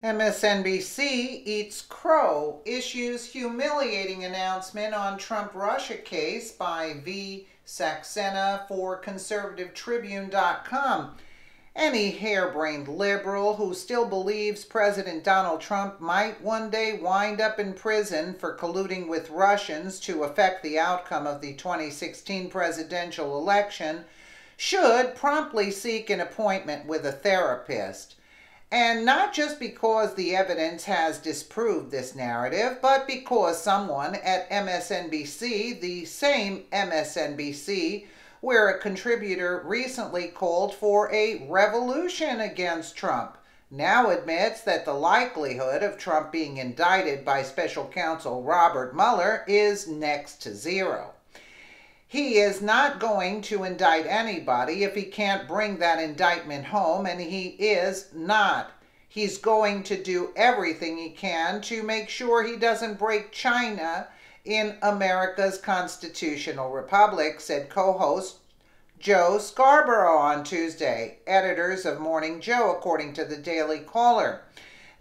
MSNBC eats crow, issues humiliating announcement on Trump-Russia case by V. Saxena for conservativetribune.com. Any harebrained liberal who still believes President Donald Trump might one day wind up in prison for colluding with Russians to affect the outcome of the 2016 presidential election should promptly seek an appointment with a therapist. And not just because the evidence has disproved this narrative, but because someone at MSNBC, the same MSNBC, where a contributor recently called for a revolution against Trump, now admits that the likelihood of Trump being indicted by special counsel Robert Mueller is next to zero. He is not going to indict anybody if he can't bring that indictment home, and he is not. He's going to do everything he can to make sure he doesn't break China in America's constitutional republic, said co-host Joe Scarborough on Tuesday, editors of Morning Joe, according to the Daily Caller.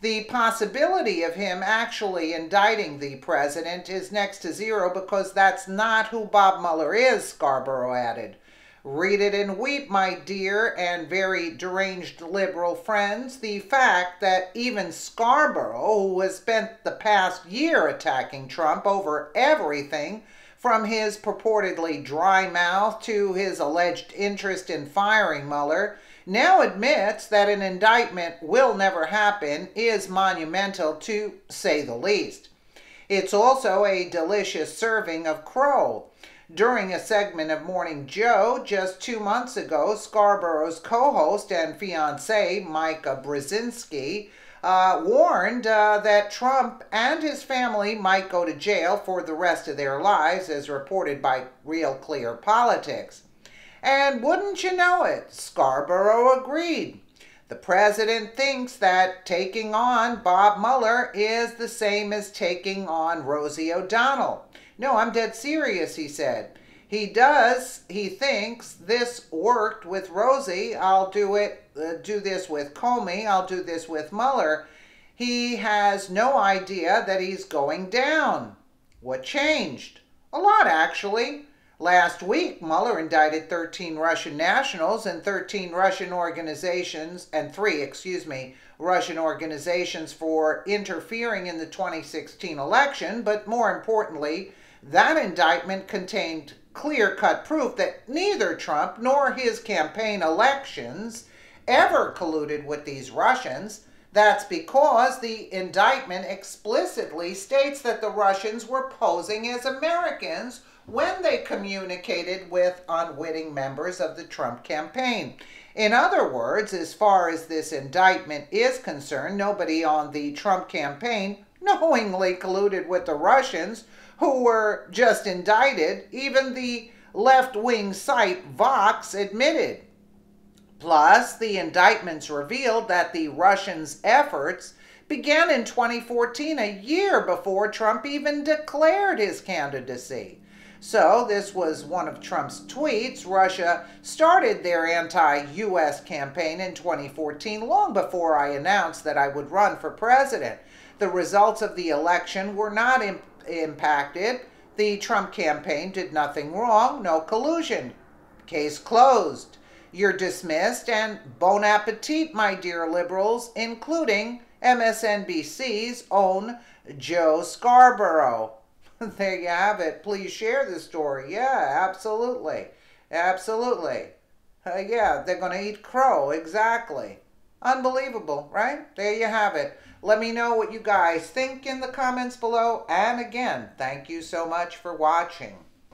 The possibility of him actually indicting the president is next to zero because that's not who Bob Mueller is, Scarborough added. Read it and weep, my dear and very deranged liberal friends. The fact that even Scarborough, who has spent the past year attacking Trump over everything, from his purportedly dry mouth to his alleged interest in firing Mueller, now admits that an indictment will never happen, is monumental to say the least. It's also a delicious serving of crow. During a segment of Morning Joe just 2 months ago, Scarborough's co-host and fiancée, Micah Brzezinski, warned that Trump and his family might go to jail for the rest of their lives, as reported by Real Clear Politics. And wouldn't you know it, Scarborough agreed. The president thinks that taking on Bob Mueller is the same as taking on Rosie O'Donnell. No, I'm dead serious, he said. He thinks this worked with Rosie. I'll do this with Comey. I'll do this with Mueller. He has no idea that he's going down. What changed? A lot, actually. Last week, Mueller indicted 13 Russian nationals and 13 Russian organizations, and three Russian organizations for interfering in the 2016 election, but more importantly, that indictment contained clear-cut proof that neither Trump nor his campaign elections ever colluded with these Russians. That's because the indictment explicitly states that the Russians were posing as Americans when they communicated with unwitting members of the Trump campaign. In other words, as far as this indictment is concerned, nobody on the Trump campaign knowingly colluded with the Russians who were just indicted. Even the left-wing site Vox admitted. Plus, the indictments revealed that the Russians' efforts began in 2014, a year before Trump even declared his candidacy. So, this was one of Trump's tweets. Russia started their anti-U.S. campaign in 2014, long before I announced that I would run for president. The results of the election were not impacted. The Trump campaign did nothing wrong, no collusion. Case closed. You're dismissed, and bon appetit, my dear liberals, including MSNBC's own Joe Scarborough. There you have it. Please share the story. Yeah, absolutely. Absolutely. Yeah, they're going to eat crow. Exactly. Unbelievable, right? There you have it. Let me know what you guys think in the comments below. And again, thank you so much for watching.